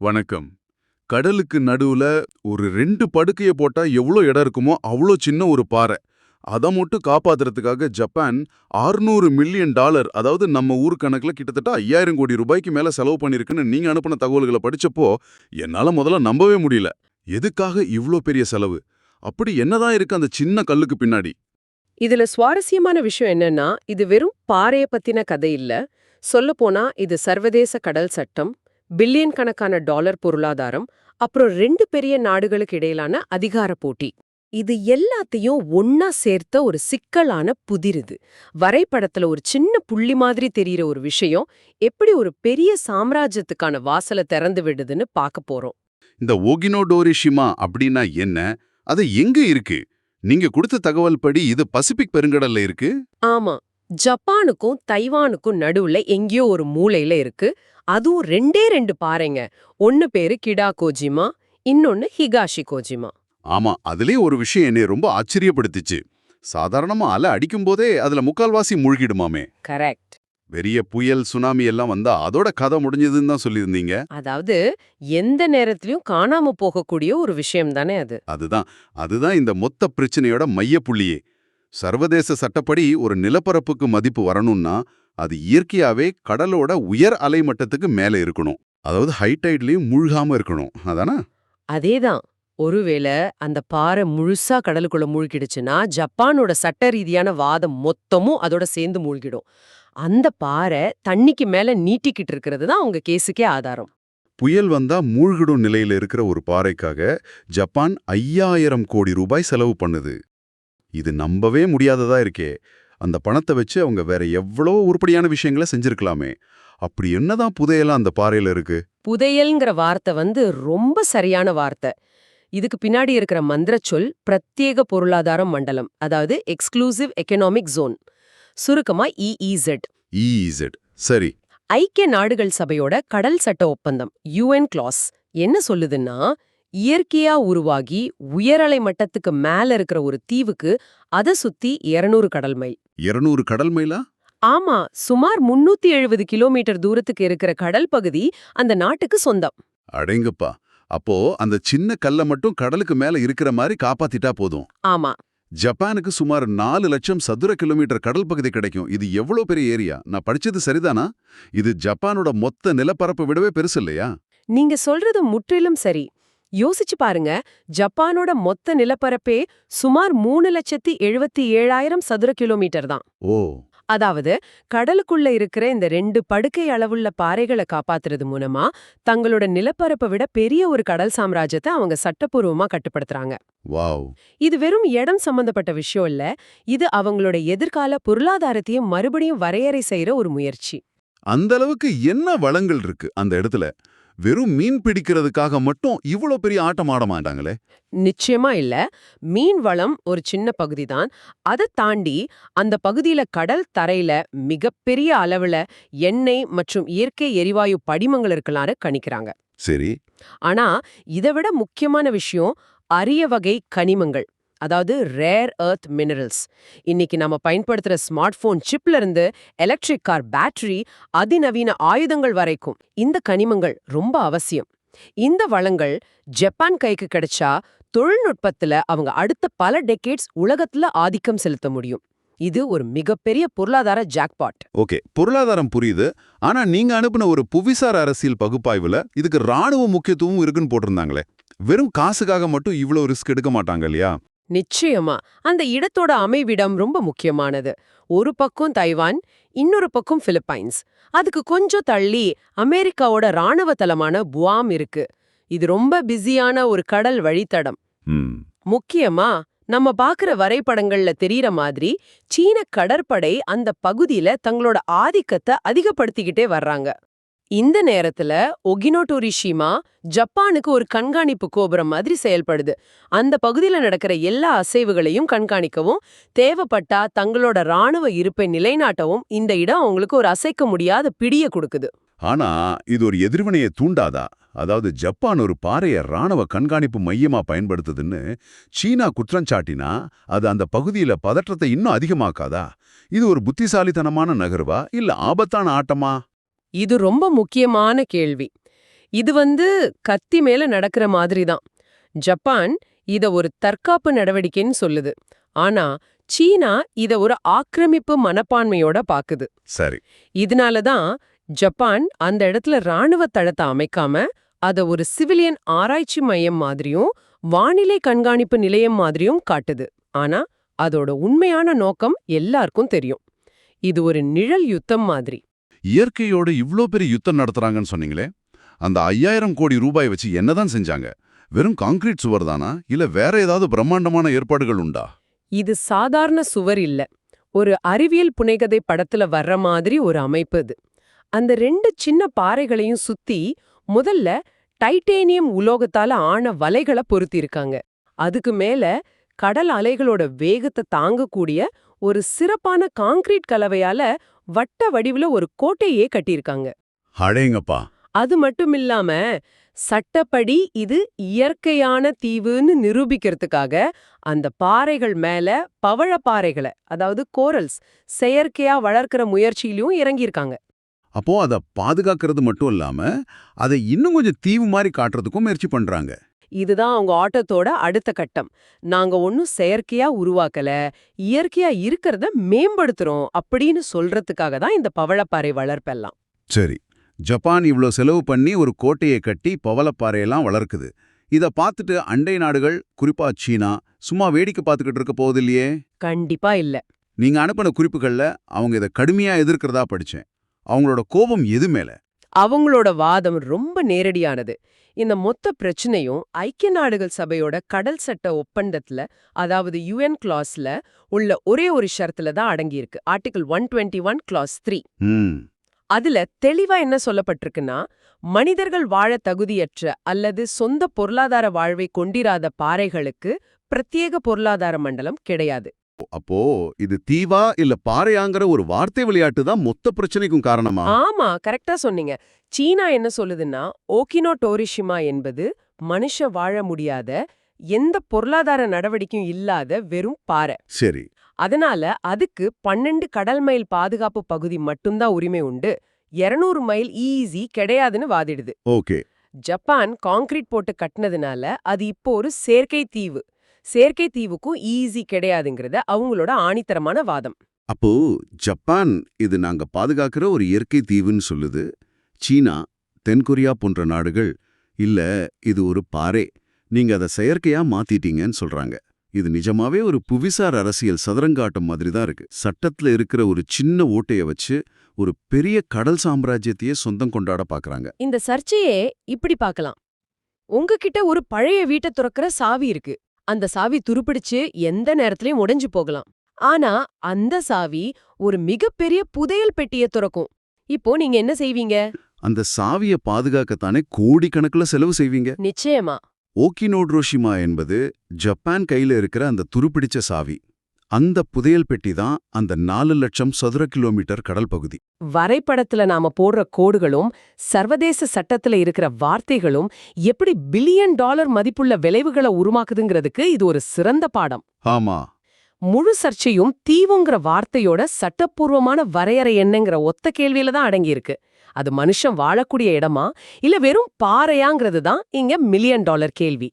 வணக்கம். கடலுக்கு நடுவுல ஒரு 2 படுக்கைய போட்டா எவ்ளோ இடம் இருக்குமோ அவ்ளோ சின்ன ஒரு பாறை. அத மட்டும் காப்பாத்துறதுக்காக ஜப்பான் $600 மில்லியன், அதாவது நம்ம ஊர் கணக்குல கிட்டத்தட்ட 5000 கோடி ரூபாய்க்கு மேல செலவு பண்ணிருக்குன்னு நீங்க அனுப்புன தகவல்கள படிச்சப்போ என்னால முதல்ல நம்பவே முடியல. எதுக்காக இவ்ளோ பெரிய செலவு? அப்படி என்னதான் இருக்கு அந்த சின்ன கல்லுக்கு பின்னாடி? இதுல சுவாரஸ்யமான விஷயம் என்னன்னா, இது வெறும் பாறைய பத்தின கதை இல்ல. சொல்லப்போனா இது சர்வதேச கடல் சட்டம், பில்லியன் கணக்கான டாலர் பொருளாதாரம், அப்புறம் 2 பெரிய நாடுகளுக்கு இடையிலான அதிகார போட்டி. இது எல்லாத்தையும் ஒன்னா சேர்த்த ஒரு சிக்கலான புதிர் இது. வரைபடத்துல ஒரு சின்ன புள்ளி மாதிரி தெரியிற ஒரு விஷயம் எப்படி ஒரு பெரிய சாம்ராஜ்யத்துக்கான வாசல திறந்து விடுதுன்னு பார்க்க போறோம். இந்த ஓகினோடோரிஷிமா அப்படின்னா என்ன? அது எங்க இருக்கு? நீங்க கொடுத்த தகவல் படி இது பசிபிக் பெருங்கடல்ல இருக்கு. ஆமா. ஜப்பானுக்கும் தைவானுக்கும் நடுவுல எங்கேயோ ஒரு மூலையில இருக்கு. அதுவும் 2 பாறைங்க. ஒன்னு பேரு கிடாகோஜிமா, இன்னொன்னு ஹிகாஷி கோஜிமா. ஆமா, அதுலயே ஒரு விஷயம் என்னைய ரொம்ப ஆச்சரியப்படுத்திச்சு. சாதாரணமா அலை அடிக்கும்போதே அதுல முக்கால்வாசி மூழ்கிடுமாமே. கரெக்ட். பெரிய புயல், சுனாமி எல்லாம் வந்தா அதோட கதை முடிஞ்சதுன்னு தான் சொல்லியிருந்தீங்க. அதாவது எந்த நேரத்திலயும் காணாம போகக்கூடிய ஒரு விஷயம் தானே அது. அதுதான் அதுதான் இந்த மொத்த பிரச்சனையோட மையப்புள்ளியே. சர்வதேச சட்டப்படி ஒரு நிலப்பரப்புக்கு மதிப்பு வரணும்னா அது இயற்கையாவே கடலோட உயர் அலை மட்டத்துக்கு மேல இருக்கணும். அதாவது ஹைடைட்லயும் மூழ்காம இருக்கணும். அதானா? அதேதான். ஒருவேளை அந்த பாறை முழுசா கடலுக்குள்ள மூழ்கிடுச்சுன்னா, ஜப்பானோட சட்ட ரீதியான வாதம் மொத்தமும் அதோட சேர்ந்து மூழ்கிடும். அந்த பாறை தண்ணிக்கு மேல நீட்டிக்கிட்டு இருக்கிறது தான் உங்க கேஸுக்கே ஆதாரம். புயல் வந்தா மூழ்கிடும் நிலையில இருக்கிற ஒரு பாறைக்காக ஜப்பான் 5000 கோடி ரூபாய் செலவு பண்ணுது. இது நம்பவே முடியாததா இருக்கே. அந்த பணத்தை வச்சு அவங்க வேற எவ்வளோ உருப்படியான விஷயங்களை செஞ்சிருக்கலாமே. அப்படி என்னதான் புதையலாம் அந்த பாறையில இருக்கு? புதையல்ங்கிற வார்த்தை ரொம்ப சரியான வார்த்தை. இதுக்கு பின்னாடி இருக்கிற மந்திரச்சொல் பிரத்யேக பொருளாதார மண்டலம், அதாவது எக்ஸ்க்ளூசிவ் எக்கனாமிக் ஜோன். சுருக்கமா இஇசெட். இஇசெட். சரி. ஐக்கிய நாடுகள் சபையோட கடல் சட்ட ஒப்பந்தம் யுஎன் கிளாஸ் என்ன சொல்லுதுன்னா, இயற்கையா உருவாகி உயரலை மட்டத்துக்கு மேல இருக்கிற ஒரு தீவுக்கு அதை சுத்தி 200 கடல் மைல். 200 கடல் மைலா? ஆமா, சுமார் 370 கிலோமீட்டர் தூரத்துக்கு இருக்கிற கடல் பகுதி அந்த நாட்டுக்கு சொந்தம். அடேங்கப்பா. அப்போ அந்த சின்ன கல்ல மட்டும் கடலுக்கு மேல இருக்கிற மாதிரி காப்பாத்திட்டா போதும். ஆமா. ஜப்பானுக்கு சுமார் 4 லட்சம் சதுர கிலோமீட்டர் கடல் பகுதி கிடைக்கும். இது எவ்வளவு பெரிய ஏரியா? நான் படிச்சது சரிதானா? இது ஜப்பானோட மொத்த நிலப்பரப்பை விடவே பெருசு இல்லையா? நீங்க சொல்றது முற்றிலும் சரி. யோசிச்சு பாருங்க, ஜப்பானோட மொத்த நிலப்பரப்பே சுமார் 3,77,000 சதுர கிலோமீட்டர் தான். ஓ. அதாவது கடலுக்குள்ள இருக்கிற இந்த 2 படுக்கை அளவுள்ள பாறைகளை காப்பாத்துறது மூலமா தங்களோட நிலப்பரப்பை விட பெரிய ஒரு கடல் சாம்ராஜ்யத்தை அவங்க சட்டப்பூர்வமா கட்டுப்படுத்துறாங்க. வாவ். இது வெறும் இடம் சம்பந்தப்பட்ட விஷயம் இல்ல, இது அவங்களோட எதிர்கால பொருளாதாரத்தையும் மறுபடியும் வரையறை செய்யற ஒரு முயற்சி. அந்த அளவுக்கு என்ன வளங்கள் இருக்கு அந்த இடத்துல? வெறும் மீன் பிடிக்கிறதுக்காக மட்டும் இவ்வளோ பெரிய ஆட்டம் ஆட மாட்டாங்களே. நிச்சயமா இல்ல. மீன் வளம் ஒரு சின்ன பகுதி தான். அதை தாண்டி அந்த பகுதியில கடல் தரையில மிகப்பெரிய அளவுல எண்ணெய் மற்றும் இயற்கை எரிவாயு படிமங்கள் இருக்கலாம்னு கணிக்கிறாங்க. சரி. ஆனா இதை விட முக்கியமான விஷயம் அரிய வகை கனிமங்கள், அதாவது ரேர் எர்த் மினரல்ஸ். இன்னைக்கு நம்ம பயன்படுத்துற ஸ்மார்ட் போன் சிப்ல இருந்து எலக்ட்ரிக் கார் பேட்டரி, அதிநவீன ஆயுதங்கள் வரைக்கும் இந்த கனிமங்கள் ரொம்ப அவசியம். இந்த வளங்கள் ஜப்பான் கைக்கு கிடைச்சா தொழில்நுட்பத்துல அவங்க அடுத்த பல டெக்கேட்ஸ் உலகத்துல ஆதிக்கம் செலுத்த முடியும். இது ஒரு மிகப்பெரிய பொருளாதார ஜாக்பாட். ஓகே, பொருளாதாரம் புரியுது. ஆனா நீங்க அனுப்புன ஒரு புவிசார் அரசியல் பகுப்பாய்வுல இதுக்கு ராணுவ முக்கியத்துவம் இருக்குன்னு போட்டிருந்தாங்களே. வெறும் காசுக்காக மட்டும் இவ்வளோ ரிஸ்க் எடுக்க மாட்டாங்க இல்லையா? நிச்சயமா. அந்த இடத்தோட அமைவிடம் ரொம்ப முக்கியமானது. ஒரு பக்கம் தைவான், இன்னொரு பக்கம் பிலிப்பைன்ஸ். அதுக்கு கொஞ்சம் தள்ளி அமெரிக்காவோட ராணுவ தளமான குவாம் இருக்கு. இது ரொம்ப பிஸியான ஒரு கடல் வழித்தடம். முக்கியமா நம்ம பாக்குற வரைபடங்கள்ல தெரியற மாதிரி சீன கடற்படை அந்த பகுதியில தங்களோட ஆதிக்கத்தை அதிகப்படுத்திக்கிட்டே வர்றாங்க. இந்த நேரத்துல ஒகினோடோரிஷிமா ஜப்பானுக்கு ஒரு கண்காணிப்பு கோபுரம் மாதிரி செயல்படுது. அந்த பகுதியில நடக்கிற எல்லா அசைவுகளையும் கண்காணிக்கவும், தேவைப்பட்டா தங்களோட ராணுவ இருப்பை நிலைநாட்டவும் இந்த இடம் அவங்களுக்கு ஒரு அசைக்க முடியாத பிடிய கொடுக்குது. ஆனா இது ஒரு எதிர்வினையை தூண்டாதா? அதாவது ஜப்பான் ஒரு பாறைய ராணுவ கண்காணிப்பு மையமா பயன்படுத்துதுன்னு சீனா குற்றஞ்சாட்டினா அது அந்த பகுதியில பதற்றத்தை இன்னும் அதிகமாக்காதா? இது ஒரு புத்திசாலித்தனமான நகர்வா இல்ல ஆபத்தான ஆட்டமா? இது ரொம்ப முக்கியமான கேள்வி. இது கத்தி மேல நடக்கிற மாதிரி தான். ஜப்பான் இத ஒரு தற்காப்பு நடவடிக்கைன்னு சொல்லுது. ஆனா சீனா இத ஒரு ஆக்கிரமிப்பு மனப்பான்மையோட பாக்குது. சரி. இதனால தான் ஜப்பான் அந்த இடத்துல ராணுவ தளத்தை அமைக்காம அத ஒரு சிவிலியன் ஆராய்ச்சி மையம் மாதிரியும் வானிலை கண்காணிப்பு நிலையம் மாதிரியும் காட்டுது. ஆனா அதோட உண்மையான நோக்கம் எல்லாருக்கும் தெரியும். இது ஒரு நிழல் யுத்தம் மாதிரி. இயற்கையோட இவ்ளோ பெரிய யுத்தம் நடத்துறாங்கன்னு சொன்னீங்களே, அந்த 5000 கோடி ரூபாய் வச்சு என்னதான் செஞ்சாங்க? வெறும் கான்கிரீட் சுவர் தானா, இல்ல வேற ஏதாவது பிரம்மாண்டமான ஏற்பாடுகள் உண்டா? இது சாதாரண சுவர் இல்ல. ஒரு அறிவியல் புனைகதை படத்துல வர்ற மாதிரி ஒரு அமைப்பு இது. அந்த 2 சின்ன பாறைகளையும் சுத்தி முதல்ல டைட்டேனியம் உலோகத்தால ஆன வலைகளை பொருத்தியிருக்காங்க. அதுக்கு மேல கடல் அலைகளோட வேகத்தை தாங்கக்கூடிய ஒரு சிறப்பான கான்கிரீட் கலவையால வட்ட வடிவுல ஒரு கோட்டையே கட்டியிருக்காங்க. அடேங்கப்பா. அது மட்டும் இல்லாம சட்டப்படி இது இயற்கையான தீவுன்னு நிரூபிக்கிறதுக்காக அந்த பாறைகள் மேல பவழப்பாறைகளை, அதாவது கோரல்ஸ், செயற்கையா வளர்க்கிற முயற்சியிலும் இறங்கியிருக்காங்க. அப்போ அத பாதுகாக்கிறது மட்டும் இல்லாம, அதை இன்னும் கொஞ்சம் தீவு மாதிரி காட்டுறதுக்கும் முயற்சி பண்றாங்க. இதுதான் அவங்க ஆட்டத்தோட அடுத்த கட்டம். நாங்க ஒன்னும் செயற்கையா உருவாக்கல, இயற்கையா இருக்கிறத மேம்படுத்துறோம் அப்படின்னு சொல்றதுக்காக தான் இந்த பவழப்பாறை வளர்ப்பெல்லாம். சரி. ஜப்பான் இவ்ளோ செலவு பண்ணி ஒரு கோட்டையை கட்டி பவளப்பாறையெல்லாம் வளர்க்குது. இத பார்த்துட்டு அண்டை நாடுகள், குறிப்பா சீனா, சும்மா வேடிக்கை பார்த்துக்கிட்டு இருக்க போவதில்லையே. கண்டிப்பா இல்ல. நீங்க அனுப்பின குறிப்புகள்ல அவங்க இத கடுமையா எதிர்க்கிறதா படிச்சேன். அவங்களோட கோபம் எது மேல? அவங்களோட வாதம் ரொம்ப நேரடியானது. இந்த மொத்த பிரச்சனையும் ஐக்கிய நாடுகள் சபையோட கடல் சட்ட ஒப்பந்தத்துல, அதாவது UN கிளாஸ்ல உள்ள ஒரே ஒரு ஷரத்துல தான் அடங்கியிருக்கு. Article 121 clause 3. ம். அதுல தெளிவா என்ன சொல்லப்பட்டிருக்குன்னா, மனிதர்கள் வாழ தகுதியற்ற அல்லது சொந்த பொருளாதார வாழ்வை கொண்டிராத பாறைகளுக்கு பிரத்யேக பொருளாதார மண்டலம் கிடையாது. அப்போ இது தீவா இல்ல பாறையாங்கிற ஒரு வார்த்தை விளையாட்டு தான் மொத்த பிரச்சனைக்கும் காரணமா? ஆமா, கரெக்டா சொன்னீங்க. சீனா என்ன சொல்லுதுன்னா, ஓகினோ டோரிஷிமா என்பது மனுஷ வாழ முடியாத, எந்த பொருளாதார நடவடிக்கையும் இல்லாத வெறும் பாறை. சரி. அதனால அதுக்கு 12 கடல் மைல் பாதுகாப்பு பகுதி மட்டும்தான் உரிமை உண்டு, 200 மைல் ஈஸி கிடையாதுன்னு வாதிடுது. ஓகே. ஜப்பான் கான்கிரீட் போட்டு கட்டினதுனால அது இப்போ ஒரு செயற்கை தீவு. செயற்கை தீவுக்கும் ஈஸி கிடையாதுங்கிறது அவங்களோட ஆணித்தரமான வாதம். அப்போ ஜப்பான் இது நாங்க பாதுகாக்கிற ஒரு இயற்கை தீவுன்னு சொல்லுது. சீனா, தென்கொரியா போன்ற நாடுகள் இல்ல இது ஒரு பாறை, நீங்க அதை செயற்கையா மாத்திட்டீங்கன்னு சொல்றாங்க. இது நிஜமாவே ஒரு புவிசார் அரசியல் சதுரங்காட்டம் மாதிரி தான் இருக்கு. சட்டத்துல இருக்கிற ஒரு சின்ன ஓட்டைய வச்சு ஒரு பெரிய கடல் சாம்ராஜ்யத்தையே சொந்தம் கொண்டாட பாக்குறாங்க. இந்த சர்ச்சையே இப்படி பார்க்கலாம். உங்ககிட்ட ஒரு பழைய வீட்டை துறக்கிற சாவி இருக்கு. அந்த சாவி துருப்பிடிச்சு எந்த நேரத்திலயும் உடைஞ்சு போகலாம். ஆனா அந்த சாவி ஒரு மிகப்பெரிய புதையல் பெட்டியை துறக்கும். இப்போ நீங்க என்ன செய்வீங்க? அந்த சாவியை பாதுகாக்கத்தானே கோடிக்கணக்குல செலவு செய்வீங்க. நிச்சயமா. ஓகினோட்ரோஷிமா என்பது ஜப்பான் கையில இருக்கிற அந்த துருப்பிடிச்ச சாவி. அந்த புதையல் பெட்டி தான் அந்த 4 லட்சம் சதுர கிலோமீட்டர் கடல் பகுதி. வரைபடத்துல நாம போடுற கோடுகளும் சர்வதேச சட்டத்துல இருக்கிற வார்த்தைகளும் எப்படி பில்லியன் டாலர் மதிப்புள்ள விளைவுகளை உருவாக்குதுங்கிறதுக்கு இது ஒரு சிறந்த பாடம். ஆமா. முழு சர்ச்சையும் தீவுங்கிற வார்த்தையோட சட்டப்பூர்வமான வரையறை என்னங்கிற ஒத்த கேள்வியில தான் அடங்கியிருக்கு. அது மனுஷன் வாழக்கூடிய இடமா இல்ல வெறும் பாறையாங்கிறது தான் இங்க $1 மில்லியன் கேள்வி.